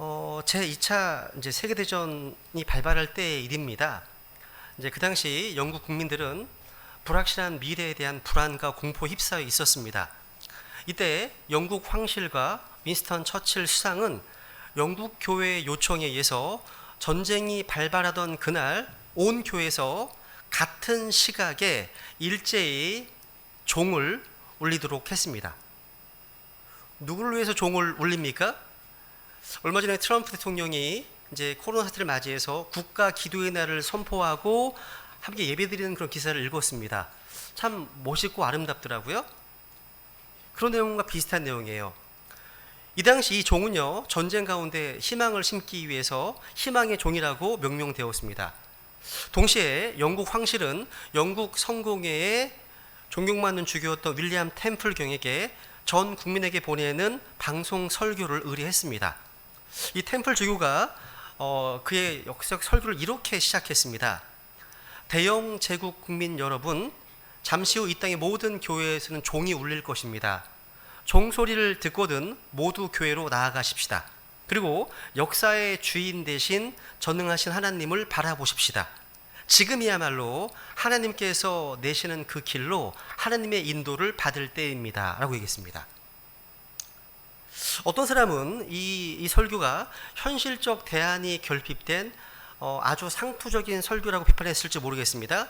제2차 이제 세계대전이 발발할 때의 일입니다. 이제 그 당시 영국 국민들은 불확실한 미래에 대한 불안과 공포에 휩싸여 있었습니다. 이때 영국 황실과 윈스턴 처칠 수상은 영국 교회의 요청에 의해서 전쟁이 발발하던 그날 온 교회에서 같은 시각에 일제히 종을 울리도록 했습니다. 누구를 위해서 종을 울립니까? 얼마 전에 트럼프 대통령이 이제 코로나 사태를 맞이해서 국가 기도의 날을 선포하고 함께 예배드리는 그런 기사를 읽었습니다. 참 멋있고 아름답더라고요. 그런 내용과 비슷한 내용이에요. 이 당시 이 종은요, 전쟁 가운데 희망을 심기 위해서 희망의 종이라고 명명되었습니다. 동시에 영국 황실은 영국 성공회의 존경받는 주교였던 윌리엄 템플 경에게 전 국민에게 보내는 방송 설교를 의뢰했습니다. 이 템플 주교가 그의 역사적 설교를 이렇게 시작했습니다. 대영 제국 국민 여러분, 잠시 후 이 땅의 모든 교회에서는 종이 울릴 것입니다. 종소리를 듣거든 모두 교회로 나아가십시다. 그리고 역사의 주인 되신 전능하신 하나님을 바라보십시다. 지금이야말로 하나님께서 내시는 그 길로 하나님의 인도를 받을 때입니다. 라고 얘기했습니다. 어떤 사람은 이 설교가 현실적 대안이 결핍된 아주 상투적인 설교라고 비판했을지 모르겠습니다.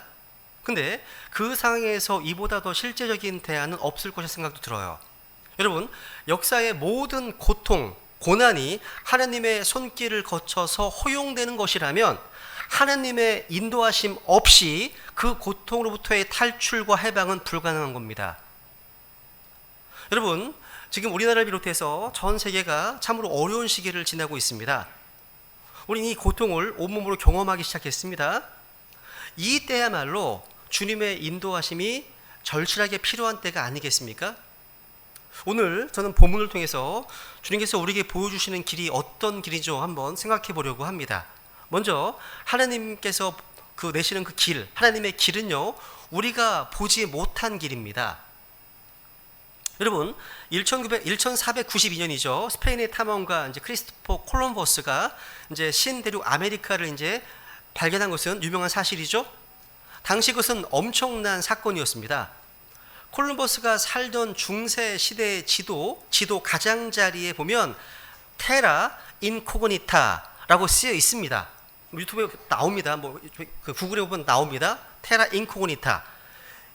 근데 그 상황에서 이보다 더 실제적인 대안은 없을 것이라 생각도 들어요. 여러분, 역사의 모든 고통, 고난이 하나님의 손길을 거쳐서 허용되는 것이라면 하나님의 인도하심 없이 그 고통으로부터의 탈출과 해방은 불가능한 겁니다. 여러분, 지금 우리나라를 비롯해서 전 세계가 참으로 어려운 시기를 지나고 있습니다. 우리는 이 고통을 온몸으로 경험하기 시작했습니다. 이 때야말로 주님의 인도하심이 절실하게 필요한 때가 아니겠습니까? 오늘 저는 본문을 통해서 주님께서 우리에게 보여주시는 길이 어떤 길이죠? 한번 생각해 보려고 합니다. 먼저 하나님께서 내시는 그 길, 하나님의 길은요, 우리가 보지 못한 길입니다. 여러분, 1492년이죠. 스페인의 탐험가 이제 크리스토퍼 콜럼버스가 이제 신대륙 아메리카를 이제 발견한 것은 유명한 사실이죠. 당시 그것은 엄청난 사건이었습니다. 콜럼버스가 살던 중세 시대의 지도 가장자리에 보면 테라 인코그니타라고 쓰여 있습니다. 유튜브에 나옵니다. 구글에 보면 나옵니다. 테라 인코그니타.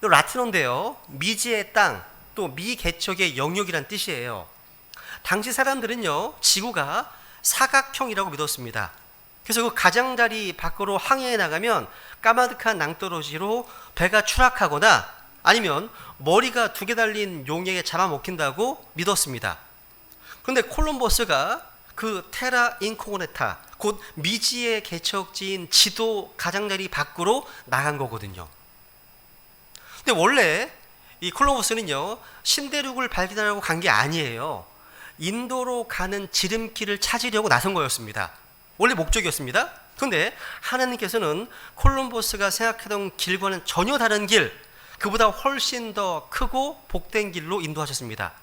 라틴어인데요. 미지의 땅, 또 미개척의 영역이란 뜻이에요. 당시 사람들은요, 지구가 사각형이라고 믿었습니다. 그래서 그 가장자리 밖으로 항해해 나가면 까마득한 낭떠러지로 배가 추락하거나 아니면 머리가 2개 달린 용에게 잡아먹힌다고 믿었습니다. 그런데 콜럼버스가 그 테라 인코그니타, 곧 미지의 개척지인 지도 가장자리 밖으로 나간 거거든요. 근데 원래 이 콜럼버스는요, 신대륙을 발견하려고 간 게 아니에요. 인도로 가는 지름길을 찾으려고 나선 거였습니다. 원래 목적이었습니다. 그런데 하나님께서는 콜럼버스가 생각하던 길과는 전혀 다른 길, 그보다 훨씬 더 크고 복된 길로 인도하셨습니다.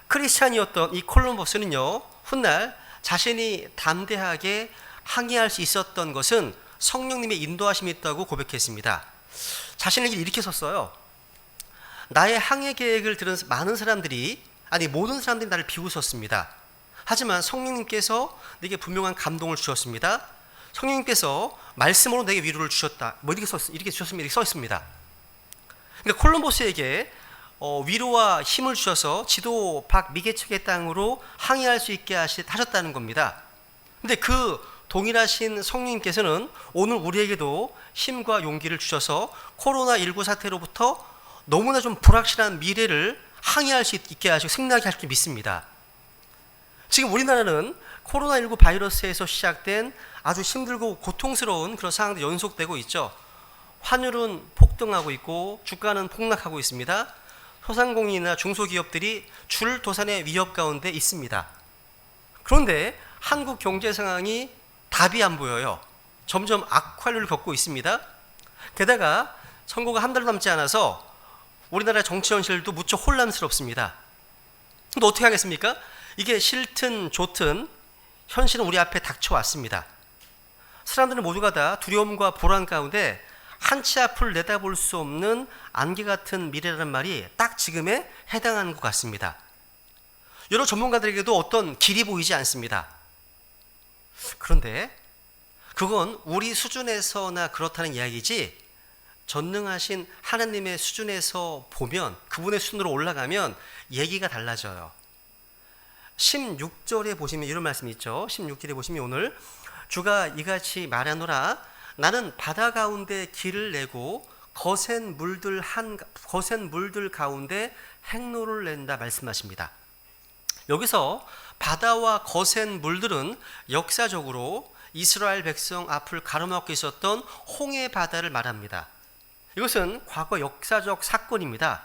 크리스찬이었던 이 콜럼버스는요, 훗날 자신이 담대하게 항해할 수 있었던 것은 성령님의 인도하심이 있다고 고백했습니다. 자신의 길 이렇게 썼어요. 나의 항해 계획을 들은 많은 사람들이, 모든 사람들이 나를 비웃었습니다. 하지만 성령님께서 내게 분명한 감동을 주셨습니다. 성령님께서 말씀으로 내게 위로를 주셨다. 이렇게 주셨습니다. 이렇게 써 있습니다. 그러니까 콜럼버스에게 위로와 힘을 주셔서 지도 밖 미개척의 땅으로 항해할 수 있게 하셨다는 겁니다. 근데 그 동일하신 성령님께서는 오늘 우리에게도 힘과 용기를 주셔서 코로나19 사태로부터 너무나 좀 불확실한 미래를 항해할 수 있게 하시고 승리하게 하실 줄 믿습니다. 지금 우리나라는 코로나19 바이러스에서 시작된 아주 힘들고 고통스러운 그런 상황들이 연속되고 있죠. 환율은 폭등하고 있고 주가는 폭락하고 있습니다. 소상공인이나 중소기업들이 줄도산의 위협 가운데 있습니다. 그런데 한국 경제 상황이 답이 안 보여요. 점점 악화를 겪고 있습니다. 게다가 선거가 한 달 남지 않아서 우리나라 정치 현실도 무척 혼란스럽습니다. 근데 어떻게 하겠습니까? 이게 싫든 좋든 현실은 우리 앞에 닥쳐왔습니다. 사람들은 모두가 다 두려움과 불안 가운데 한치 앞을 내다볼 수 없는 안개 같은 미래라는 말이 딱 지금에 해당하는 것 같습니다. 여러 전문가들에게도 어떤 길이 보이지 않습니다. 그런데 그건 우리 수준에서나 그렇다는 이야기지, 전능하신 하나님의 수준에서 보면, 그분의 수준으로 올라가면 얘기가 달라져요. 16절에 보시면 이런 말씀이 있죠. 16절에 보시면 오늘 주가 이같이 말하노라, 나는 바다 가운데 길을 내고 거센 물들 가운데 행로를 낸다 말씀하십니다. 여기서 바다와 거센 물들은 역사적으로 이스라엘 백성 앞을 가로막고 있었던 홍해 바다를 말합니다. 이것은 과거 역사적 사건입니다.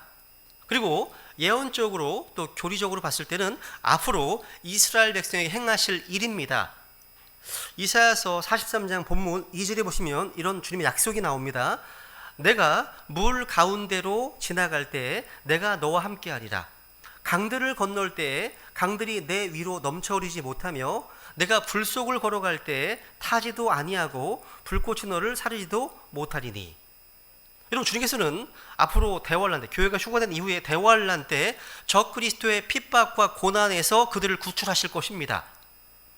그리고 예언적으로 또 교리적으로 봤을 때는 앞으로 이스라엘 백성에게 행하실 일입니다. 이사야서 43장 본문 2절에 보시면 이런 주님의 약속이 나옵니다. 내가 물 가운데로 지나갈 때에 내가 너와 함께하리라. 강들을 건널 때에 강들이 내 위로 넘쳐흐르지 못하며 내가 불 속을 걸어갈 때에 타지도 아니하고 불꽃이 너를 사르지도 못하리니. 여러분, 주님께서는 앞으로 대환란 때, 교회가 휴거된 이후에 대환란 때 적그리스도의 핍박과 고난에서 그들을 구출하실 것입니다.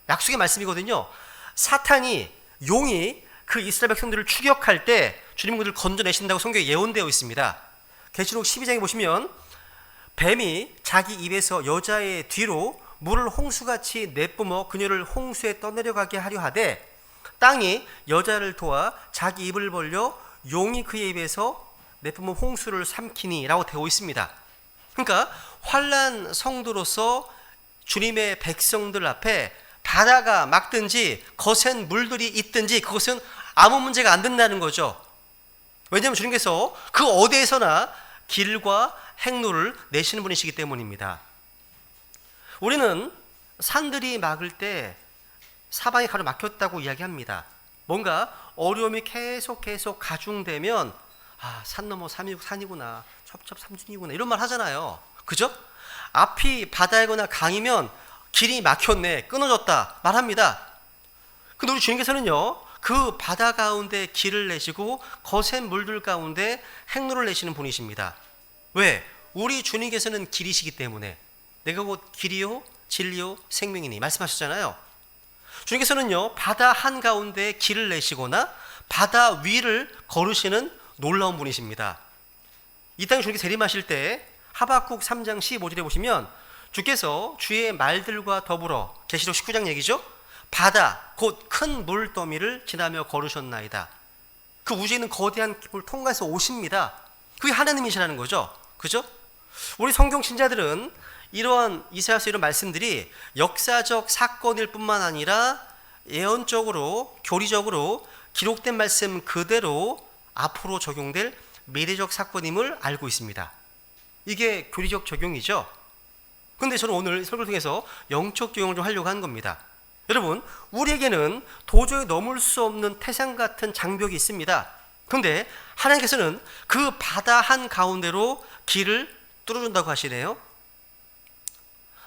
약속의 말씀이거든요. 사탄이, 용이 그 이스라엘 백성들을 추격할 때 주님 그들을 건져내신다고 성경에 예언되어 있습니다. 계시록 12장에 보시면 뱀이 자기 입에서 여자의 뒤로 물을 홍수같이 내뿜어 그녀를 홍수에 떠내려가게 하려 하되 땅이 여자를 도와 자기 입을 벌려 용이 그의 입에서 내뿜은 홍수를 삼키니 라고 되어 있습니다. 그러니까 환난 성도로서 주님의 백성들 앞에 바다가 막든지 거센 물들이 있든지 그것은 아무 문제가 안 된다는 거죠. 왜냐하면 주님께서 그 어디에서나 길과 행로를 내시는 분이시기 때문입니다. 우리는 산들이 막을 때 사방이 가로막혔다고 이야기합니다. 뭔가 어려움이 계속 가중되면 산 넘어 산이구나, 첩첩삼중이구나 이런 말 하잖아요. 그죠? 앞이 바다이거나 강이면 길이 막혔네, 끊어졌다 말합니다. 근데 우리 주님께서는요, 그 바다 가운데 길을 내시고 거센 물들 가운데 행로를 내시는 분이십니다. 왜? 우리 주님께서는 길이시기 때문에. 내가 곧 길이요 진리요 생명이니 말씀하셨잖아요. 주님께서는요, 바다 한가운데 길을 내시거나 바다 위를 걸으시는 놀라운 분이십니다. 이 땅에 주님께 재림하실 때 하박국 3장 15절에 보시면 주께서 주의 말들과 더불어, 계시록 19장 얘기죠, 바다 곧 큰 물더미를 지나며 걸으셨나이다. 그 우주에 있는 거대한 물 통과해서 오십니다. 그게 하나님이시라는 거죠. 그죠? 우리 성경 신자들은 이러한 이사야서 이런 말씀들이 역사적 사건일 뿐만 아니라 예언적으로, 교리적으로 기록된 말씀 그대로 앞으로 적용될 미래적 사건임을 알고 있습니다. 이게 교리적 적용이죠. 그런데 저는 오늘 설교를 통해서 영적 적용을 좀 하려고 한 겁니다. 여러분, 우리에게는 도저히 넘을 수 없는 태산 같은 장벽이 있습니다. 그런데 하나님께서는 그 바다 한가운데로 길을 뚫어준다고 하시네요.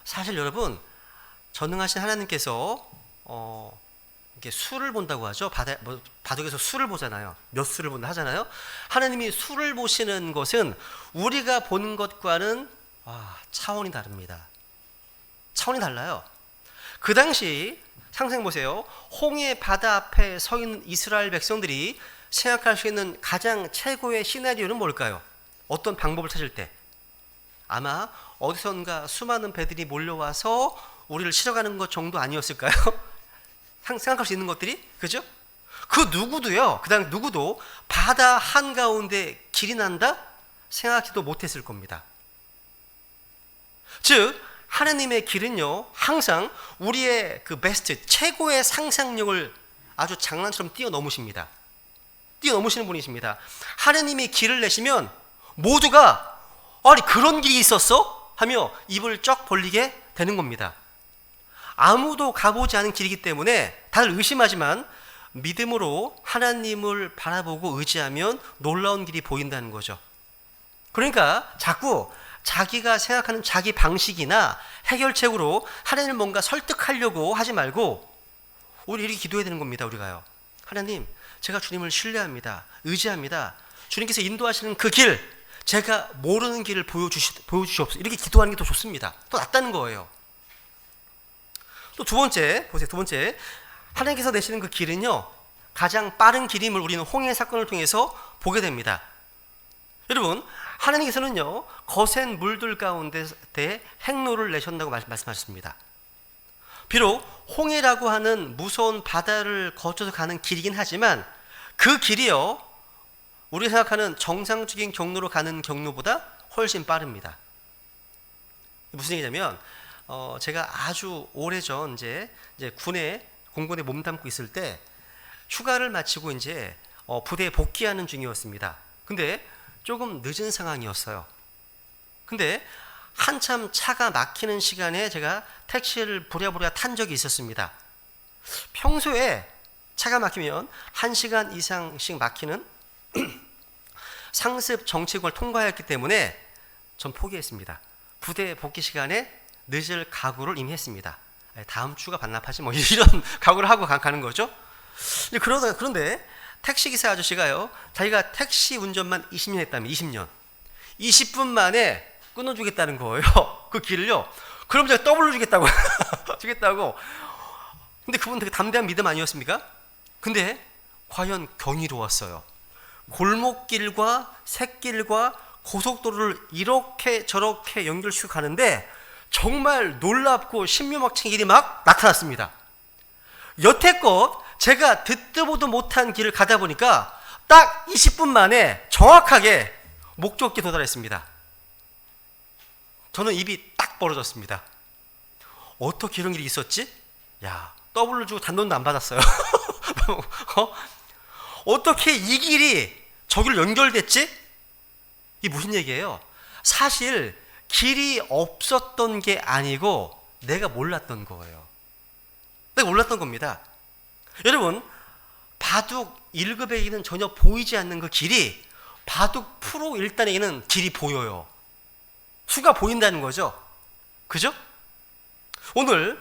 사실 여러분, 전능하신 하나님께서 이렇게 수를 본다고 하죠. 바둑에서 수를 보잖아요. 몇 수를 본다 하잖아요. 하나님이 수를 보시는 것은 우리가 보는 것과는 차원이 다릅니다. 차원이 달라요. 그 당시 상상해 보세요. 홍해 바다 앞에 서 있는 이스라엘 백성들이 생각할 수 있는 가장 최고의 시나리오는 뭘까요? 어떤 방법을 찾을 때? 아마 어디선가 수많은 배들이 몰려와서 우리를 실어가는 것 정도 아니었을까요? 생각할 수 있는 것들이? 그죠? 그 누구도요, 그 다음 누구도 바다 한가운데 길이 난다? 생각하지도 못했을 겁니다. 즉, 하나님의 길은요, 항상 우리의 그 베스트, 최고의 상상력을 아주 장난처럼 뛰어넘으십니다. 뛰어넘으시는 분이십니다. 하나님이 길을 내시면 모두가 아니 그런 길이 있었어? 하며 입을 쩍 벌리게 되는 겁니다. 아무도 가보지 않은 길이기 때문에 다들 의심하지만 믿음으로 하나님을 바라보고 의지하면 놀라운 길이 보인다는 거죠. 그러니까 자꾸 자기가 생각하는 자기 방식이나 해결책으로 하나님을 뭔가 설득하려고 하지 말고 우리 이렇게 기도해야 되는 겁니다. 우리가요. 하나님, 제가 주님을 신뢰합니다. 의지합니다. 주님께서 인도하시는 그 길, 제가 모르는 길을 보여주시옵소서. 이렇게 기도하는 게 더 좋습니다. 더 낫다는 거예요. 또 두 번째, 보세요. 두 번째, 하나님께서 내시는 그 길은요, 가장 빠른 길임을 우리는 홍해 사건을 통해서 보게 됩니다. 여러분, 하나님께서는요, 거센 물들 가운데 행로를 내셨다고 말씀하셨습니다. 비록 홍해라고 하는 무서운 바다를 거쳐서 가는 길이긴 하지만 그 길이요, 우리가 생각하는 정상적인 경로로 가는 경로보다 훨씬 빠릅니다. 무슨 얘기냐면, 제가 아주 오래전 이제 군에 공군에 몸담고 있을 때 휴가를 마치고 이제 부대에 복귀하는 중이었습니다. 근데 조금 늦은 상황이었어요. 근데 한참 차가 막히는 시간에 제가 택시를 부랴부랴 탄 적이 있었습니다. 평소에 차가 막히면 1시간 이상씩 막히는 상습 정체국을 통과했기 때문에 전 포기했습니다. 부대 복귀 시간에 늦을 각오를 이미 했습니다. 다음 주가 반납하지 뭐 이런 각오를 하고 가는 거죠. 그런데 택시기사 아저씨가요, 자기가 택시 운전만 20년 했다면 20분 만에 끊어주겠다는 거예요. 그 길을요. 그럼 제가 더블로 주겠다고 근데 그분 되게 담대한 믿음 아니었습니까? 근데 과연 경이로웠어요. 골목길과 샛길과 고속도로를 이렇게 저렇게 연결시켜 가는데 정말 놀랍고 신묘막층 길이 막 나타났습니다. 여태껏 제가 듣도 보도 못한 길을 가다 보니까 딱 20분 만에 정확하게 목적지에 도달했습니다. 저는 입이 딱 벌어졌습니다. 어떻게 이런 길이 있었지? 야, 더블로 주고 단돈도 안 받았어요. 어떻게 이 길이 저기로 연결됐지? 이게 무슨 얘기예요? 사실 길이 없었던 게 아니고 내가 몰랐던 거예요. 내가 몰랐던 겁니다. 여러분, 바둑 1급에게는 전혀 보이지 않는 그 길이 바둑 프로 1단에게는 길이 보여요. 수가 보인다는 거죠. 그죠? 오늘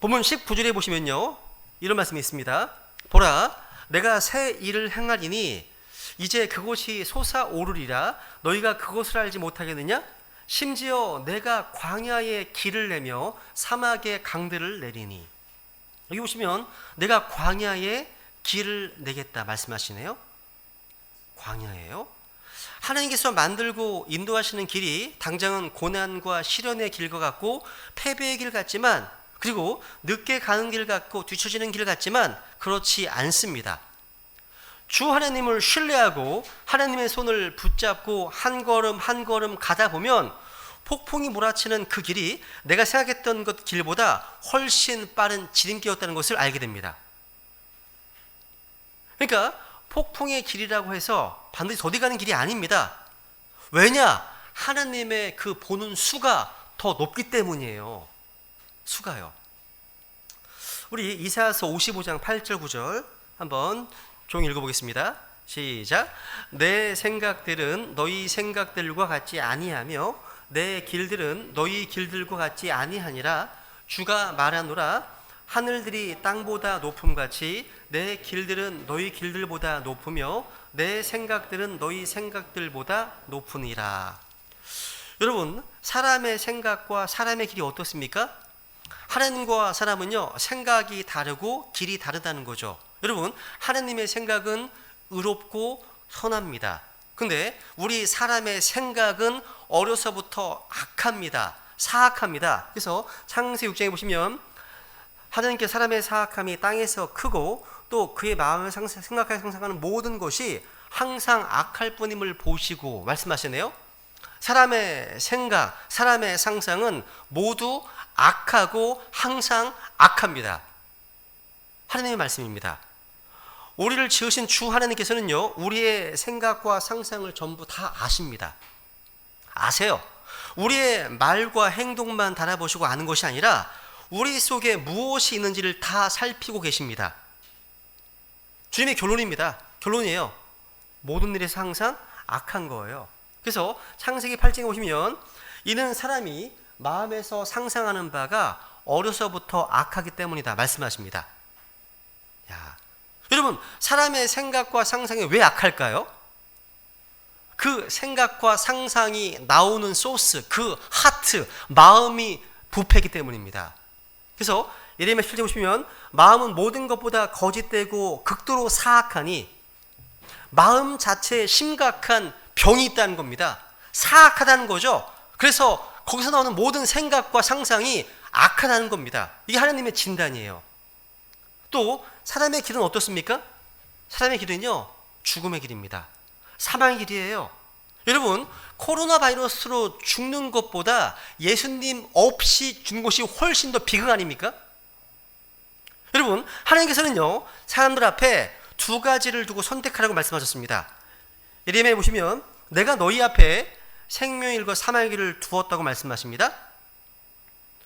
본문 19절에 보시면요, 이런 말씀이 있습니다. 보라, 내가 새 일을 행하리니 이제 그곳이 솟아오르리라. 너희가 그것을 알지 못하겠느냐? 심지어 내가 광야에 길을 내며 사막에 강들을 내리니. 여기 보시면 내가 광야에 길을 내겠다 말씀하시네요. 광야예요. 하나님께서 만들고 인도하시는 길이 당장은 고난과 시련의 길과 같고 패배의 길 같지만, 그리고 늦게 가는 길 같고 뒤처지는 길 같지만 그렇지 않습니다. 주 하나님을 신뢰하고 하나님의 손을 붙잡고 한 걸음 한 걸음 가다 보면 폭풍이 몰아치는 그 길이 내가 생각했던 것 길보다 훨씬 빠른 지름길이었다는 것을 알게 됩니다. 그러니까 폭풍의 길이라고 해서 반드시 더디 가는 길이 아닙니다. 왜냐? 하나님의 그 보는 수가 더 높기 때문이에요. 수가요. 우리 이사야서 55장 8절 9절 한번 종이 읽어보겠습니다. 시작. 내 생각들은 너희 생각들과 같지 아니하며 내 길들은 너희 길들과 같지 아니하니라. 주가 말하노라. 하늘들이 땅보다 높음같이 내 길들은 너희 길들보다 높으며 내 생각들은 너희 생각들보다 높으니라. 여러분, 사람의 생각과 사람의 길이 어떻습니까? 하나님과 사람은요, 생각이 다르고 길이 다르다는 거죠. 여러분, 하나님의 생각은 의롭고 선합니다. 근데 우리 사람의 생각은 어려서부터 악합니다. 사악합니다. 그래서 창세기 6장에 보시면 하나님께 사람의 사악함이 땅에서 크고 또 그의 마음을 생각하여 상상하는 모든 것이 항상 악할 뿐임을 보시고 말씀하시네요. 사람의 생각, 사람의 상상은 모두 악하고 항상 악합니다. 하나님의 말씀입니다. 우리를 지으신 주 하나님께서는요, 우리의 생각과 상상을 전부 다 아십니다. 아세요. 우리의 말과 행동만 달아보시고 아는 것이 아니라 우리 속에 무엇이 있는지를 다 살피고 계십니다. 주님의 결론입니다. 결론이에요. 모든 일에서 항상 악한 거예요. 그래서 창세기 8장에 보시면 이는 사람이 마음에서 상상하는 바가 어려서부터 악하기 때문이다 말씀하십니다. 여러분, 사람의 생각과 상상이 왜 악할까요? 그 생각과 상상이 나오는 소스, 그 하트, 마음이 부패이기 때문입니다. 그래서 예레미야 7장 보시면 마음은 모든 것보다 거짓되고 극도로 사악하니 마음 자체에 심각한 병이 있다는 겁니다. 사악하다는 거죠. 그래서 거기서 나오는 모든 생각과 상상이 악하다는 겁니다. 이게 하나님의 진단이에요. 또 사람의 길은 어떻습니까? 사람의 길은요, 죽음의 길입니다. 사망의 길이에요. 여러분, 코로나 바이러스로 죽는 것보다 예수님 없이 죽는 것이 훨씬 더 비극 아닙니까? 여러분, 하나님께서는요, 사람들 앞에 두 가지를 두고 선택하라고 말씀하셨습니다. 예레미야에 보시면 내가 너희 앞에 생명의 길과 사망의 길을 두었다고 말씀하십니다.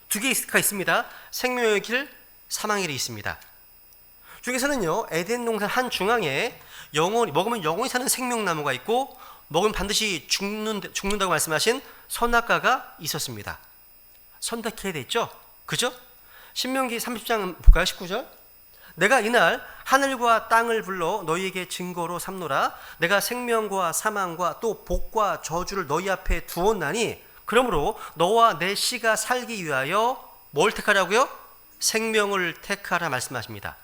두 개가 있습니다. 생명의 길, 사망의 길이 있습니다. 중에서는요, 에덴 동산 한 중앙에 먹으면 영원히 사는 생명나무가 있고 먹으면 반드시 죽는다고 말씀하신 선악과가 있었습니다. 선택해야 됐죠? 그죠? 신명기 30장 볼까요? 19절. 내가 이날 하늘과 땅을 불러 너희에게 증거로 삼노라. 내가 생명과 사망과 또 복과 저주를 너희 앞에 두었나니 그러므로 너와 내 씨가 살기 위하여 뭘 택하라고요? 생명을 택하라 말씀하십니다.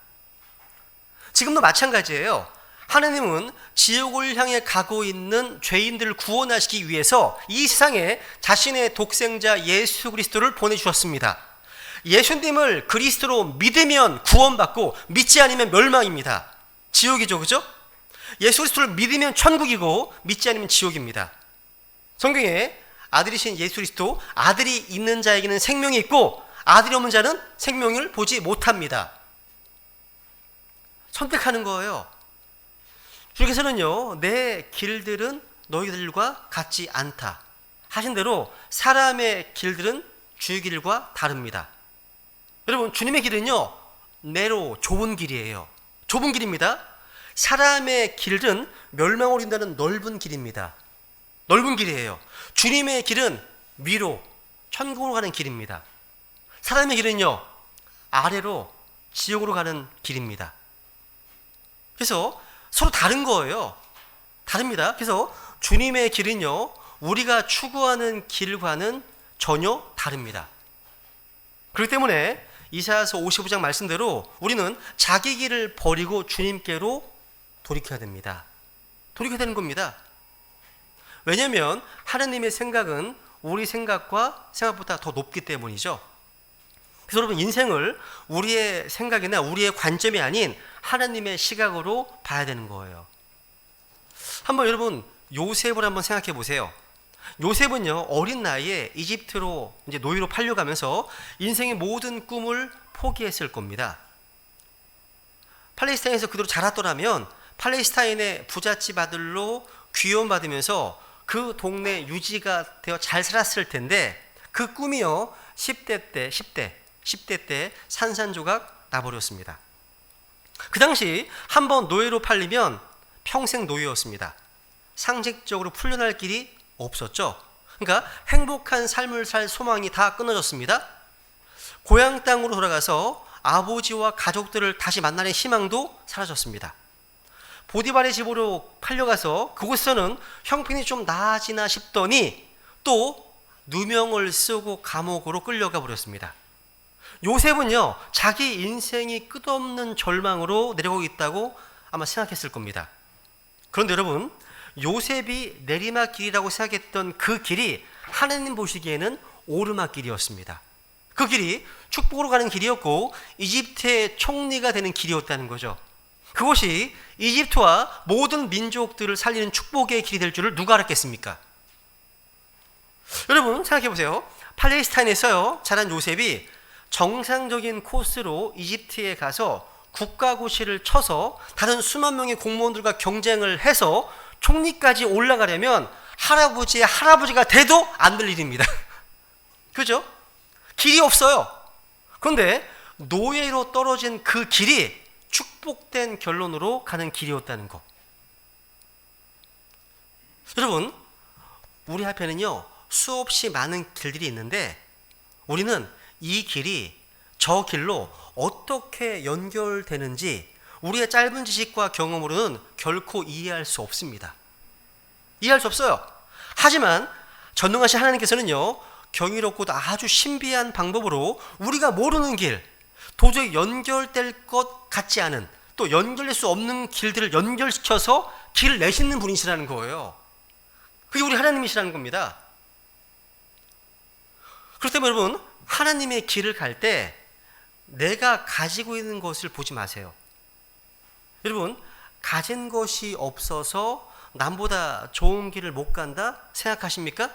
지금도 마찬가지예요. 하나님은 지옥을 향해 가고 있는 죄인들을 구원하시기 위해서 이 세상에 자신의 독생자 예수 그리스도를 보내주셨습니다. 예수님을 그리스도로 믿으면 구원받고 믿지 않으면 멸망입니다. 지옥이죠, 그죠? 예수 그리스도를 믿으면 천국이고 믿지 않으면 지옥입니다. 성경에 아들이신 예수 그리스도, 아들이 있는 자에게는 생명이 있고 아들이 없는 자는 생명을 보지 못합니다. 선택하는 거예요. 주께서는요, 내 길들은 너희들과 같지 않다 하신 대로 사람의 길들은 주의 길과 다릅니다. 여러분, 주님의 길은요, 내로 좁은 길이에요. 좁은 길입니다. 사람의 길은 멸망으로 인다는 넓은 길입니다. 넓은 길이에요. 주님의 길은 위로 천국으로 가는 길입니다. 사람의 길은요, 아래로 지옥으로 가는 길입니다. 그래서 서로 다른 거예요. 다릅니다. 그래서 주님의 길은요, 우리가 추구하는 길과는 전혀 다릅니다. 그렇기 때문에 이사야서 55장 말씀대로 우리는 자기 길을 버리고 주님께로 돌이켜야 됩니다. 돌이켜야 되는 겁니다. 왜냐하면 하나님의 생각은 우리 생각보다 더 높기 때문이죠. 그래서 여러분, 인생을 우리의 생각이나 우리의 관점이 아닌 하나님의 시각으로 봐야 되는 거예요. 한번 여러분, 요셉을 한번 생각해 보세요. 요셉은요, 어린 나이에 이집트로 이제 노예로 팔려가면서 인생의 모든 꿈을 포기했을 겁니다. 팔레스타인에서 그대로 자랐더라면 팔레스타인의 부잣집 아들로 귀여움받으면서 그 동네 유지가 되어 잘 살았을 텐데 그 꿈이요, 10대 때 산산조각 나버렸습니다. 그 당시 한번 노예로 팔리면 평생 노예였습니다. 상식적으로 풀려날 길이 없었죠. 그러니까 행복한 삶을 살 소망이 다 끊어졌습니다. 고향 땅으로 돌아가서 아버지와 가족들을 다시 만나는 희망도 사라졌습니다. 보디발의 집으로 팔려가서 그곳에서는 형편이 좀 나아지나 싶더니 또 누명을 쓰고 감옥으로 끌려가 버렸습니다. 요셉은요, 자기 인생이 끝없는 절망으로 내려오고 있다고 아마 생각했을 겁니다. 그런데 여러분, 요셉이 내리막길이라고 생각했던 그 길이 하나님 보시기에는 오르막길이었습니다. 그 길이 축복으로 가는 길이었고 이집트의 총리가 되는 길이었다는 거죠. 그것이 이집트와 모든 민족들을 살리는 축복의 길이 될 줄을 누가 알았겠습니까? 여러분, 생각해 보세요. 팔레스타인에서요, 자란 요셉이 정상적인 코스로 이집트에 가서 국가고시를 쳐서 다른 수만 명의 공무원들과 경쟁을 해서 총리까지 올라가려면 할아버지의 할아버지가 돼도 안 될 일입니다. 그죠? 길이 없어요. 그런데 노예로 떨어진 그 길이 축복된 결론으로 가는 길이었다는 거. 여러분, 우리 앞에는요, 수없이 많은 길들이 있는데 우리는 이 길이 저 길로 어떻게 연결되는지, 우리의 짧은 지식과 경험으로는 결코 이해할 수 없습니다. 이해할 수 없어요. 하지만 전능하신 하나님께서는요, 경이롭고도 아주 신비한 방법으로 우리가 모르는 길, 도저히 연결될 것 같지 않은, 또 연결될 수 없는 길들을 연결시켜서 길을 내시는 분이시라는 거예요. 그게 우리 하나님이시라는 겁니다. 그렇기 때문에 여러분, 하나님의 길을 갈 때 내가 가지고 있는 것을 보지 마세요. 여러분, 가진 것이 없어서 남보다 좋은 길을 못 간다 생각하십니까?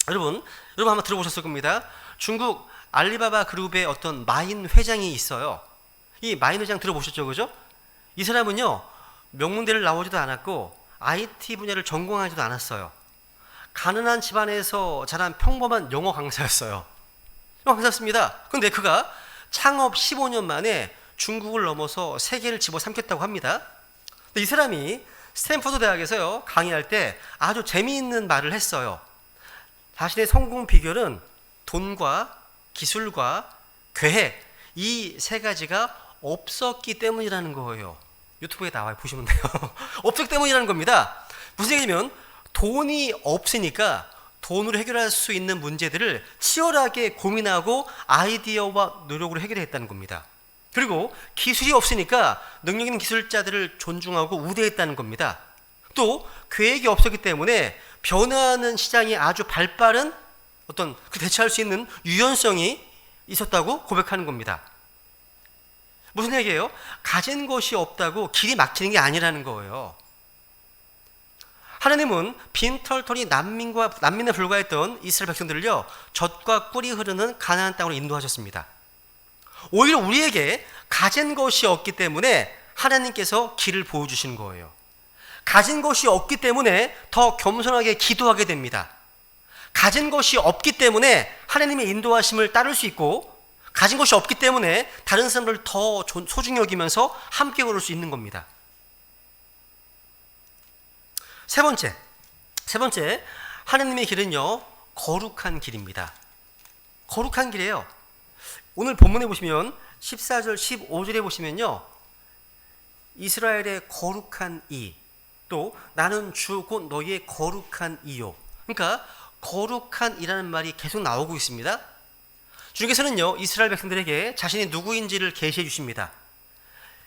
여러분 한번 들어보셨을 겁니다. 중국 알리바바 그룹의 어떤 마인 회장이 있어요. 이 마인 회장 들어보셨죠, 그죠? 이 사람은요, 명문대를 나오지도 않았고 IT 분야를 전공하지도 않았어요. 가난한 집안에서 자란 평범한 영어 강사였어요. 영어 강사였습니다. 근데 그가 창업 15년 만에 중국을 넘어서 세계를 집어삼켰다고 합니다. 근데 이 사람이 스탠퍼드 대학에서요, 강의할 때 아주 재미있는 말을 했어요. 자신의 성공 비결은 돈과 기술과 계획, 이 세 가지가 없었기 때문이라는 거예요. 유튜브에 나와요. 보시면 돼요. 없었기 때문이라는 겁니다. 무슨 얘기냐면 돈이 없으니까 돈으로 해결할 수 있는 문제들을 치열하게 고민하고 아이디어와 노력으로 해결했다는 겁니다. 그리고 기술이 없으니까 능력 있는 기술자들을 존중하고 우대했다는 겁니다. 또 계획이 없었기 때문에 변화하는 시장이 아주 발빠른 어떤 그 대처할 수 있는 유연성이 있었다고 고백하는 겁니다. 무슨 얘기예요? 가진 것이 없다고 길이 막히는 게 아니라는 거예요. 하나님은 빈털터리 난민에 불과했던 이스라엘 백성들을요, 젖과 꿀이 흐르는 가나안 땅으로 인도하셨습니다. 오히려 우리에게 가진 것이 없기 때문에 하나님께서 길을 보여주시는 거예요. 가진 것이 없기 때문에 더 겸손하게 기도하게 됩니다. 가진 것이 없기 때문에 하나님의 인도하심을 따를 수 있고, 가진 것이 없기 때문에 다른 사람들을 더 소중히 여기면서 함께 걸을 수 있는 겁니다. 세 번째, 하나님의 길은요, 거룩한 길입니다. 거룩한 길이에요. 오늘 본문에 보시면 14절, 15절에 보시면요, 이스라엘의 거룩한 이, 또 나는 주 곧 너희의 거룩한 이요. 그러니까 거룩한 이라는 말이 계속 나오고 있습니다. 주님께서는요, 이스라엘 백성들에게 자신이 누구인지를 계시해 주십니다.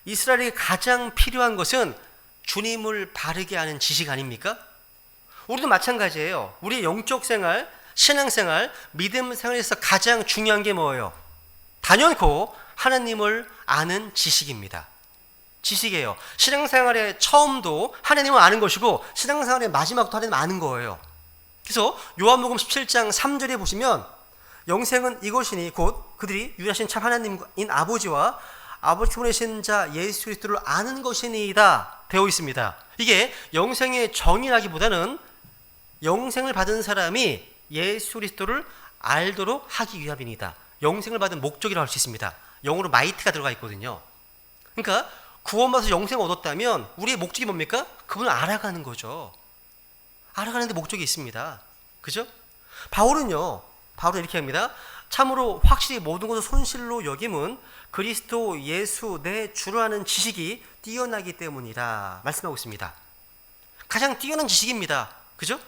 이스라엘에게 가장 필요한 것은 주님을 바르게 아는 지식 아닙니까? 우리도 마찬가지예요. 우리의 영적 생활, 신앙생활, 믿음 생활에서 가장 중요한 게 뭐예요? 단연코 하나님을 아는 지식입니다. 지식이에요. 신앙생활의 처음도 하나님을 아는 것이고 신앙생활의 마지막도 하나님 아는 거예요. 그래서 요한복음 17장 3절에 보시면 영생은 이것이니 곧 그들이 유일하신 참 하나님인 아버지와 아버지 보내신 자 예수 그리스도를 아는 것이니이다 되어 있습니다. 이게 영생의 정의라기보다는 영생을 받은 사람이 예수 그리스도를 알도록 하기 위함이니다. 영생을 받은 목적이라고 할 수 있습니다. 영어로 마이트가 들어가 있거든요. 그러니까 구원받아서 영생을 얻었다면 우리의 목적이 뭡니까? 그분을 알아가는 거죠. 알아가는 데 목적이 있습니다. 그죠? 바울은 이렇게 합니다. 참으로 확실히 모든 것을 손실로 여김은 그리스도 예수 내 주를 아는 지식이 뛰어나기 때문이라 말씀하고 있습니다. 가장 뛰어난 지식입니다. 그죠?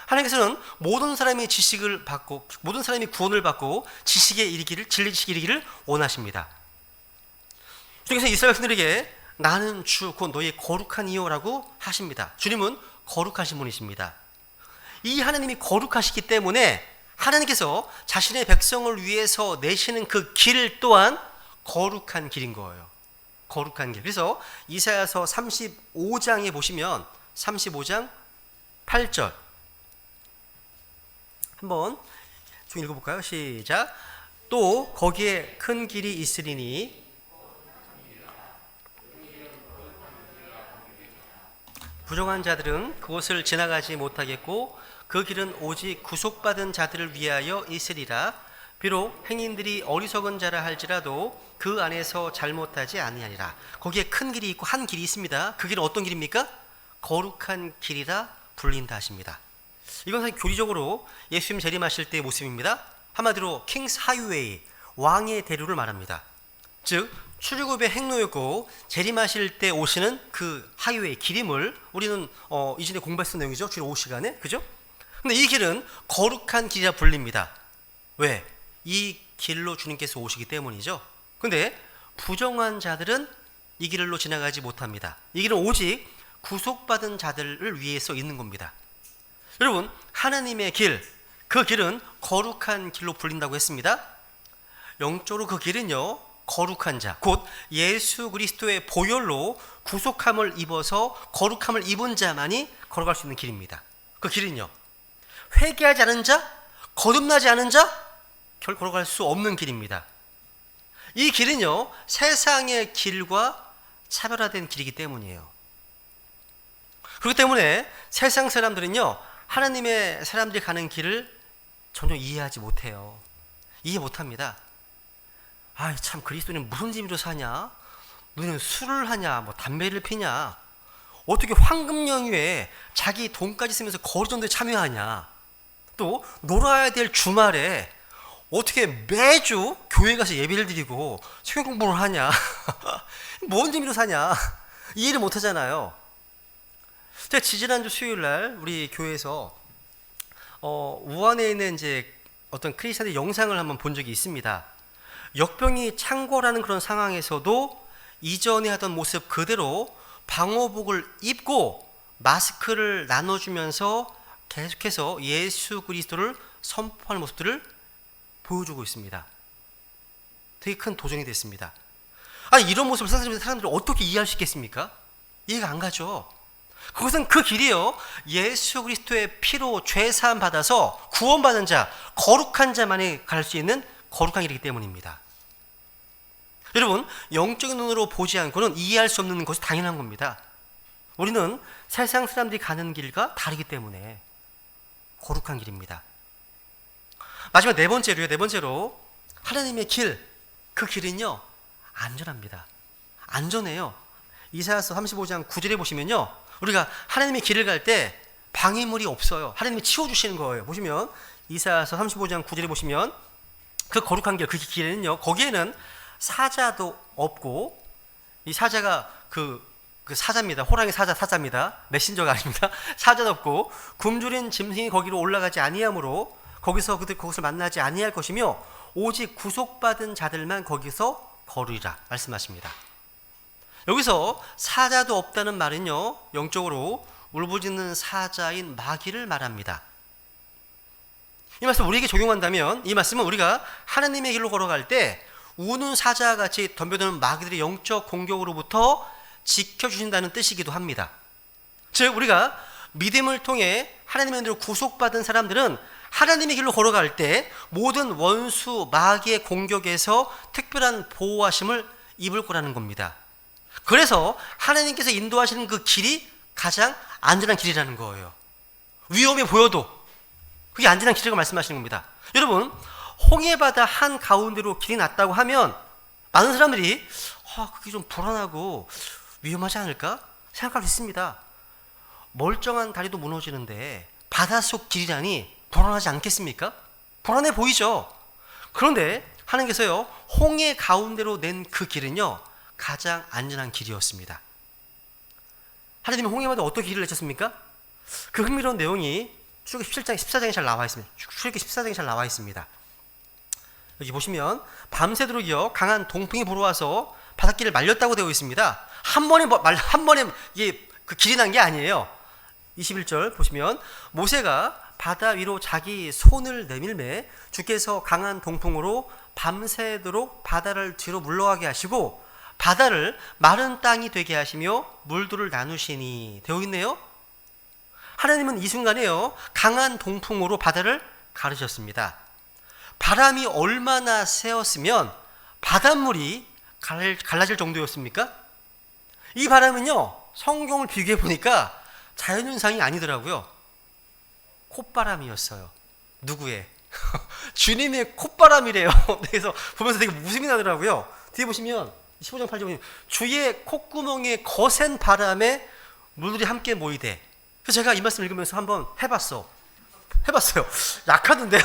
하나님께서는 모든 사람이 지식을 받고 모든 사람이 구원을 받고 지식에 이르기를, 진리 지식에 이르기를 원하십니다. 그래서 이스라엘 백성들에게 나는 주 곧 너희의 거룩한 이요라고 하십니다. 주님은 거룩하신 분이십니다. 이 하나님이 거룩하시기 때문에 하나님께서 자신의 백성을 위해서 내시는 그 길 또한 거룩한 길인 거예요. 거룩한 길. 그래서 이사야서 35장에 보시면 35장 8절 한번 좀 읽어볼까요? 시작. 또 거기에 큰 길이 있으리니 부정한 자들은 그곳을 지나가지 못하겠고 그 길은 오직 구속받은 자들을 위하여 있으리라. 비록 행인들이 어리석은 자라 할지라도 그 안에서 잘못하지 아니하리라. 거기에 큰 길이 있고 한 길이 있습니다. 그 길은 어떤 길입니까? 거룩한 길이라 불린다 하십니다. 이건 사실 교리적으로 예수님 재림하실 때의 모습입니다. 한마디로 킹스 하이웨이, 왕의 대로를 말합니다. 즉 출애굽의 행로였고 재림하실 때 오시는 그 하이웨이 길임을 우리는 이전에 공부했던 내용이죠. 주일 오후 시간에, 그죠? 근데 이 길은 거룩한 길이라 불립니다. 왜? 이 길로 주님께서 오시기 때문이죠. 근데 부정한 자들은 이 길로 지나가지 못합니다. 이 길은 오직 구속받은 자들을 위해서 있는 겁니다. 여러분, 하나님의 길, 그 길은 거룩한 길로 불린다고 했습니다. 영적으로 그 길은요, 거룩한 자, 곧 예수 그리스도의 보혈로 구속함을 입어서 거룩함을 입은 자만이 걸어갈 수 있는 길입니다. 그 길은요, 회개하지 않은 자, 거듭나지 않은 자, 결코 걸어갈 수 없는 길입니다. 이 길은요, 세상의 길과 차별화된 길이기 때문이에요. 그렇기 때문에 세상 사람들은요, 하나님의 사람들이 가는 길을 전혀 이해하지 못해요. 이해 못합니다. 아이 참, 그리스도는 무슨 재미로 사냐? 너는 술을 하냐? 뭐 담배를 피냐? 어떻게 황금 연휴에 자기 돈까지 쓰면서 거리전도에 참여하냐? 또 놀아야 될 주말에 어떻게 매주 교회 가서 예배를 드리고 성경 공부를 하냐? 뭔 재미로 사냐? 이해를 못 하잖아요. 제가 지지난주 수요일 날 우리 교회에서 우한에 있는 이제 어떤 크리스찬의 영상을 한번 본 적이 있습니다. 역병이 창궐하는 그런 상황에서도 이전에 하던 모습 그대로 방호복을 입고 마스크를 나눠주면서 계속해서 예수 그리스도를 선포하는 모습들을 보여주고 있습니다. 되게 큰 도전이 됐습니다. 아니, 이런 모습을 사람들이 어떻게 이해할 수 있겠습니까? 이해가 안 가죠. 그것은 그 길이요, 예수 그리스도의 피로 죄 사함 받아서 구원받은 자, 거룩한 자만이 갈 수 있는 거룩한 길이기 때문입니다. 여러분, 영적인 눈으로 보지 않고는 이해할 수 없는 것이 당연한 겁니다. 우리는 세상 사람들이 가는 길과 다르기 때문에 거룩한 길입니다. 마지막 네 번째로 하나님의 길, 그 길은요, 안전합니다. 안전해요. 이사야서 35장 9절에 보시면요, 우리가 하나님의 길을 갈 때 방해물이 없어요. 하나님이 치워주시는 거예요. 보시면 이사야서 35장 9절에 보시면 그 거룩한 길, 그 길에는요, 거기에는 사자도 없고, 이 사자가 그 사자입니다. 호랑이 사자입니다. 메신저가 아닙니다. 사자도 없고 굶주린 짐승이 거기로 올라가지 아니하므로 거기서 그것을 만나지 아니할 것이며 오직 구속받은 자들만 거기서 걸으리라 말씀하십니다. 여기서 사자도 없다는 말은요, 영적으로 울부짖는 사자인 마귀를 말합니다. 이 말씀 우리에게 적용한다면, 이 말씀은 우리가 하나님의 길로 걸어갈 때 우는 사자와 같이 덤벼드는 마귀들의 영적 공격으로부터 지켜주신다는 뜻이기도 합니다. 즉, 우리가 믿음을 통해 하나님의 은혜로 구속받은 사람들은 하나님의 길로 걸어갈 때 모든 원수 마귀의 공격에서 특별한 보호하심을 입을 거라는 겁니다. 그래서 하나님께서 인도하시는 그 길이 가장 안전한 길이라는 거예요. 위험해 보여도 그게 안전한 길이라고 말씀하시는 겁니다. 여러분, 홍해바다 한 가운데로 길이 났다고 하면 많은 사람들이 그게 좀 불안하고 위험하지 않을까 생각할 수 있습니다. 멀쩡한 다리도 무너지는데 바닷속 길이라니 불안하지 않겠습니까? 불안해 보이죠. 그런데 하나님께서요, 홍해 가운데로 낸 그 길은요, 가장 안전한 길이었습니다. 하나님은 홍해바다에 어떻게 길을 내셨습니까? 그 흥미로운 내용이 출애굽기 17장 14장에 잘 나와 있습니다. 출애굽기 14장에 잘 나와 있습니다. 여기 보시면 밤새도록이요, 강한 동풍이 불어와서 바닷길을 말렸다고 되어 있습니다. 한 번에 이게 그 길이 난 게 아니에요. 21절 보시면 모세가 바다 위로 자기 손을 내밀매 주께서 강한 동풍으로 밤새도록 바다를 뒤로 물러가게 하시고 바다를 마른 땅이 되게 하시며 물들을 나누시니 되어 있네요. 하나님은 이 순간에요, 강한 동풍으로 바다를 가르셨습니다. 바람이 얼마나 세었으면 바닷물이 갈라질 정도였습니까? 이 바람은요, 성경을 비교해 보니까 자연현상이 아니더라고요. 콧바람이었어요. 누구의? 주님의 콧바람이래요. 그래서 보면서 되게 웃음이 나더라고요. 뒤에 보시면 15장 8절 보시면 주의 콧구멍에 거센 바람에 물들이 함께 모이되. 그래서 제가 이 말씀 읽으면서 한번 해봤어요. 약하던데요.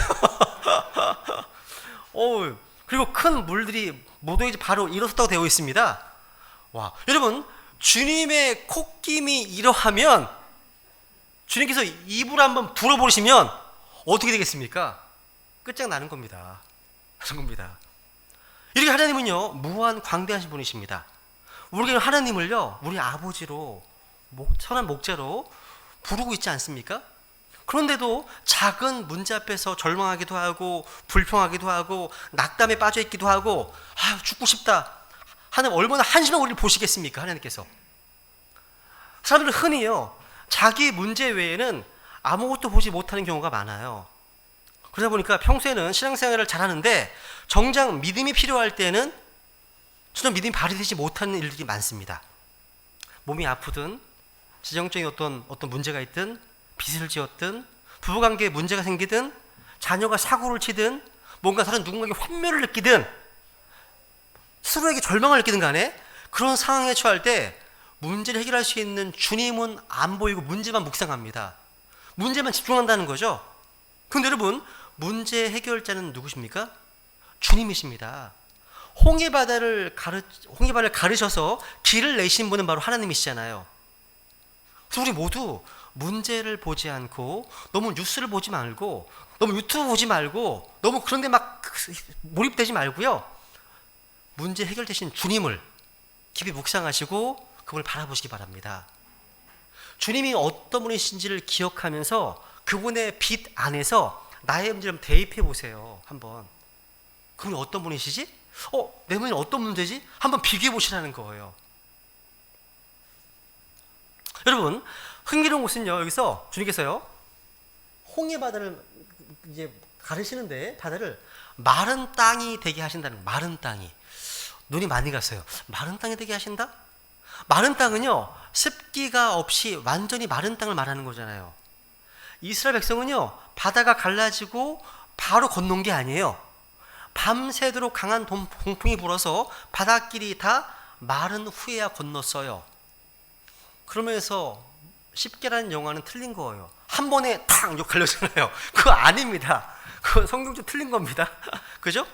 그리고 큰 물들이 모두 이제 바로 일어섰다고 되어 있습니다. 와, 여러분, 주님의 콧김이 이러하면 주님께서 입을 한번 불어버리시면 어떻게 되겠습니까? 끝장나는 겁니다. 하는 겁니다. 이렇게 하나님은요, 무한 광대하신 분이십니다. 우리가 하나님을요, 우리 아버지로, 선한 목자로 부르고 있지 않습니까? 그런데도 작은 문제 앞에서 절망하기도 하고, 불평하기도 하고, 낙담에 빠져 있기도 하고, 아, 죽고 싶다. 하나님 얼마나 한심한 우리를 보시겠습니까? 하나님께서. 사람들은 흔히요, 자기 문제 외에는 아무것도 보지 못하는 경우가 많아요. 그러다 보니까 평소에는 신앙생활을 잘하는데 정작 믿음이 필요할 때는 전혀 믿음이 발휘되지 못하는 일들이 많습니다. 몸이 아프든, 지정적인 어떤 문제가 있든, 빚을 지었든, 부부관계에 문제가 생기든, 자녀가 사고를 치든, 뭔가 다른 누군가에게 환멸을 느끼든, 스스로에게 절망을 느끼든 간에 그런 상황에 처할 때 문제를 해결할 수 있는 주님은 안 보이고 문제만 묵상합니다. 문제만 집중한다는 거죠. 그런데 여러분, 문제 해결자는 누구십니까? 주님이십니다. 홍해바다를 가르셔서 길을 내신 분은 바로 하나님이시잖아요. 그래서 우리 모두 문제를 보지 않고 너무 뉴스를 보지 말고 너무 유튜브 보지 말고 너무 그런데 막 몰입되지 말고요. 문제 해결되신 주님을 깊이 묵상하시고 그분을 바라보시기 바랍니다. 주님이 어떤 분이신지를 기억하면서 그분의 빛 안에서 나의 문제를 대입해 보세요. 한번. 그분이 어떤 분이시지? 내 문제는 어떤 문제지? 한번 비교해 보시라는 거예요. 여러분, 흥미로운 것은요, 여기서 주님께서요, 홍해 바다를 이제 가르시는데, 바다를 마른 땅이 되게 하신다는 거예요. 마른 땅이. 눈이 많이 갔어요. 마른 땅이 되게 하신다? 마른 땅은요, 습기가 없이 완전히 마른 땅을 말하는 거잖아요. 이스라엘 백성은요, 바다가 갈라지고 바로 건넌 게 아니에요. 밤새도록 강한 동풍이 불어서 바닷길이 다 마른 후에야 건넜어요. 그러면서 십계라는 영화는 틀린 거예요. 한 번에 탁 갈려잖아요. 그거 아닙니다. 그건 성경 좀 틀린 겁니다. 그죠?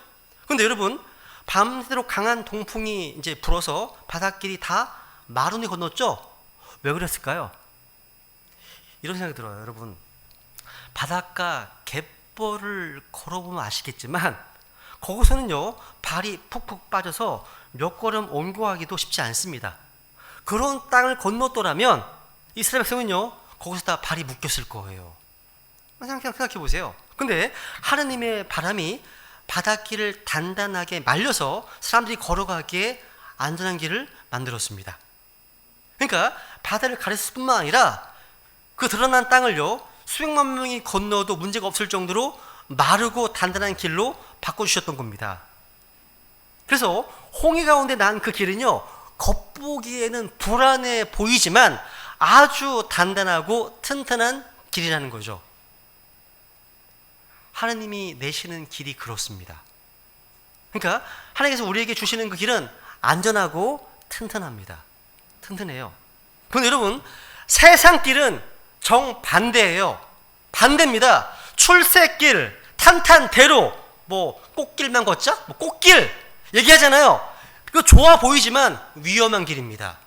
근데 여러분, 밤새도록 강한 동풍이 이제 불어서 바닷길이 다 마른 후에 건넜죠? 왜 그랬을까요? 이런 생각이 들어요, 여러분. 바닷가 갯벌을 걸어보면 아시겠지만 거기서는요, 발이 푹푹 빠져서 몇 걸음 옮겨가기도 쉽지 않습니다. 그런 땅을 건넜더라면 이스라엘 백성은요, 거기서 다 발이 묶였을 거예요. 생각해 보세요. 근데 하나님의 바람이 바닷길을 단단하게 말려서 사람들이 걸어가기에 안전한 길을 만들었습니다. 그러니까 바다를 가렸을 뿐만 아니라 그 드러난 땅을요, 수백만 명이 건너도 문제가 없을 정도로 마르고 단단한 길로 바꿔주셨던 겁니다. 그래서 홍해 가운데 난 그 길은요, 겉보기에는 불안해 보이지만 아주 단단하고 튼튼한 길이라는 거죠. 하나님이 내시는 길이 그렇습니다. 그러니까 하나님께서 우리에게 주시는 그 길은 안전하고 튼튼합니다. 튼튼해요. 그런데 여러분, 세상 길은 정반대예요. 반대입니다. 출세길, 탄탄대로, 꽃길만 걷자? 꽃길 얘기하잖아요. 그거 좋아 보이지만 위험한 길입니다.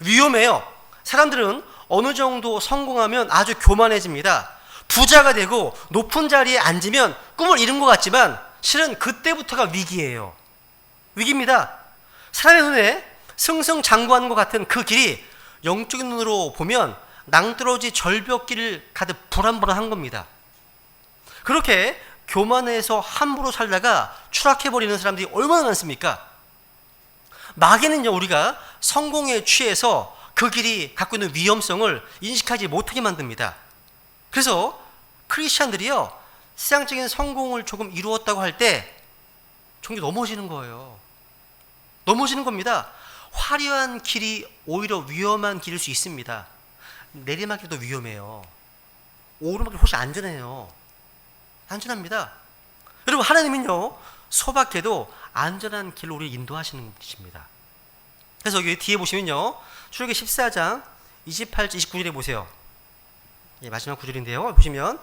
위험해요. 사람들은 어느 정도 성공하면 아주 교만해집니다. 부자가 되고 높은 자리에 앉으면 꿈을 이룬 것 같지만 실은 그때부터가 위기예요. 위기입니다. 사람의 눈에 승승장구하는 것 같은 그 길이 영적인 눈으로 보면 낭떠러지 절벽길을 가득 불안불안한 겁니다. 그렇게 교만해서 함부로 살다가 추락해버리는 사람들이 얼마나 많습니까? 마귀는요, 우리가 성공에 취해서 그 길이 갖고 있는 위험성을 인식하지 못하게 만듭니다. 그래서 크리스찬들이요, 세상적인 성공을 조금 이루었다고 할 때 종종 넘어지는 거예요. 넘어지는 겁니다. 화려한 길이 오히려 위험한 길일 수 있습니다. 내리막길도 위험해요. 오르막길 훨씬 안전해요. 안전합니다. 여러분, 하나님은요, 소박해도 안전한 길로 우리를 인도하시는 분이십니다. 그래서 여기 뒤에 보시면요, 출애굽기 14장 28절 29절에 보세요. 마지막 구절인데요, 보시면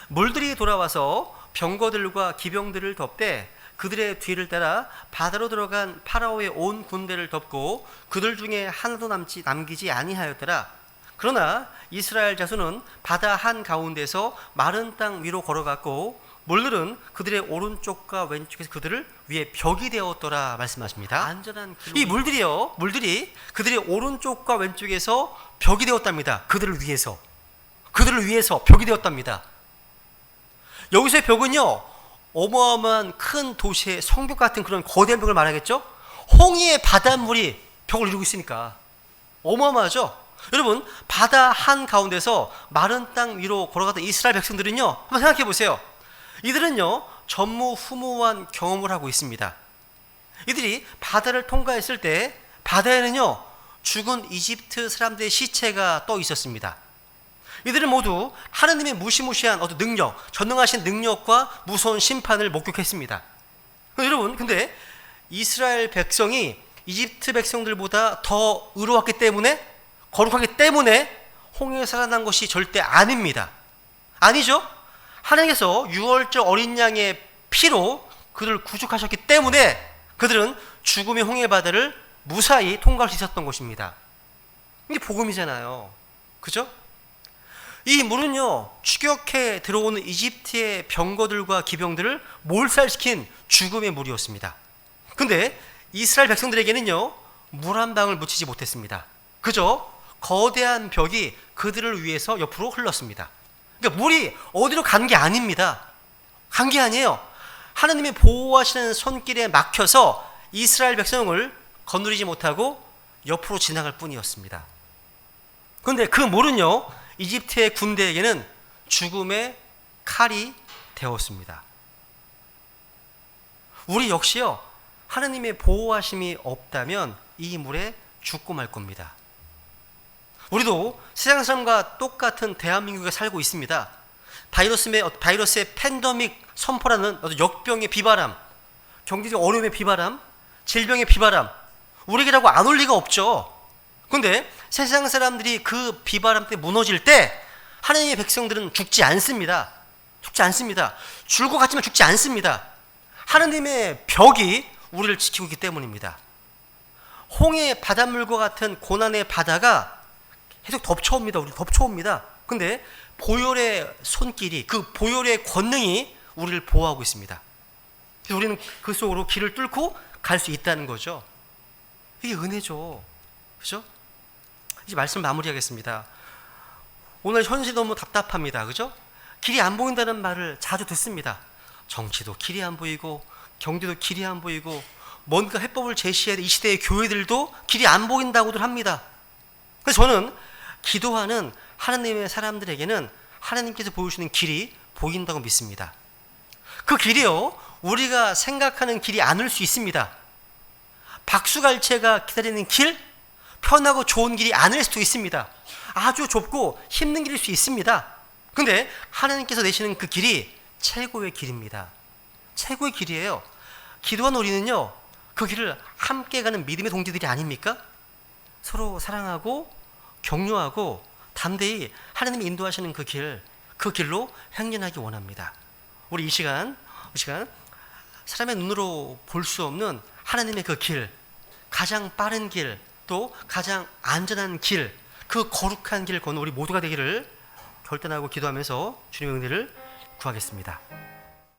물들이 돌아와서 병거들과 기병들을 덮되 그들의 뒤를 따라 바다로 들어간 파라오의 온 군대를 덮고 그들 중에 하나도 남기지 아니하였더라. 그러나 이스라엘 자손은 바다 한 가운데서 마른 땅 위로 걸어갔고 물들은 그들의 오른쪽과 왼쪽에서 그들을 위해 벽이 되었더라 말씀하십니다. 안전한 이 물들이 그들의 오른쪽과 왼쪽에서 벽이 되었답니다. 그들을 위해서 벽이 되었답니다. 여기서의 벽은요, 어마어마한 큰 도시의 성벽 같은 그런 거대한 벽을 말하겠죠. 홍해의 바닷물이 벽을 이루고 있으니까 어마어마하죠. 여러분, 바다 한 가운데서 마른 땅 위로 걸어가던 이스라엘 백성들은요, 한번 생각해 보세요. 이들은요, 전무후무한 경험을 하고 있습니다. 이들이 바다를 통과했을 때 바다에는요, 죽은 이집트 사람들의 시체가 떠 있었습니다. 이들은 모두 하나님의 무시무시한 어떤 능력, 전능하신 능력과 무서운 심판을 목격했습니다. 여러분, 근데 이스라엘 백성이 이집트 백성들보다 더 의로웠기 때문에, 거룩하기 때문에 홍해에 살아난 것이 절대 아닙니다. 아니죠? 하나님께서 유월절 어린 양의 피로 그들을 구속하셨기 때문에 그들은 죽음의 홍해 바다를 무사히 통과할 수 있었던 것입니다. 이게 복음이잖아요. 그죠? 이 물은요, 추격해 들어오는 이집트의 병거들과 기병들을 몰살시킨 죽음의 물이었습니다. 근데 이스라엘 백성들에게는요, 물 한 방울 묻히지 못했습니다. 그저 거대한 벽이 그들을 위해서 옆으로 흘렀습니다. 그러니까 물이 어디로 간 게 아닙니다. 간 게 아니에요. 하나님의 보호하시는 손길에 막혀서 이스라엘 백성을 거느리지 못하고 옆으로 지나갈 뿐이었습니다. 그런데 그 물은요, 이집트의 군대에게는 죽음의 칼이 되었습니다. 우리 역시요, 하나님의 보호하심이 없다면 이 물에 죽고 말 겁니다. 우리도 세상 사람과 똑같은 대한민국에 살고 있습니다. 바이러스의 팬데믹 선포라는 역병의 비바람, 경제적 어려움의 비바람, 질병의 비바람, 우리에게라고 안 올 리가 없죠. 그런데 세상 사람들이 그 비바람 때문에 무너질 때 하나님의 백성들은 죽지 않습니다. 죽을 것 같지만 죽지 않습니다. 하나님의 벽이 우리를 지키고 있기 때문입니다. 홍해 바닷물과 같은 고난의 바다가 계속 덮쳐옵니다. 근데 보혈의 손길이, 그 보혈의 권능이 우리를 보호하고 있습니다. 그래서 우리는 그 속으로 길을 뚫고 갈 수 있다는 거죠. 이게 은혜죠. 그죠? 이제 말씀 마무리하겠습니다. 오늘 현실이 너무 답답합니다. 그죠? 길이 안 보인다는 말을 자주 듣습니다. 정치도 길이 안 보이고, 경제도 길이 안 보이고, 뭔가 해법을 제시해야 이 시대의 교회들도 길이 안 보인다고들 합니다. 그래서 저는 기도하는 하나님의 사람들에게는 하나님께서 보여주시는 길이 보인다고 믿습니다. 그 길이요, 우리가 생각하는 길이 아닐 수 있습니다. 박수갈채가 기다리는 길, 편하고 좋은 길이 아닐 수도 있습니다. 아주 좁고 힘든 길일 수 있습니다. 근데 하나님께서 내시는 그 길이 최고의 길입니다. 최고의 길이에요. 기도한 우리는요, 그 길을 함께 가는 믿음의 동지들이 아닙니까? 서로 사랑하고 격려하고 담대히 하나님이 인도하시는 그 길로 행진하기 원합니다. 우리 이 시간 사람의 눈으로 볼 수 없는 하나님의 그 길, 가장 빠른 길, 또 가장 안전한 길, 그 거룩한 길을 걷는 우리 모두가 되기를 결단하고 기도하면서 주님의 은혜를 구하겠습니다.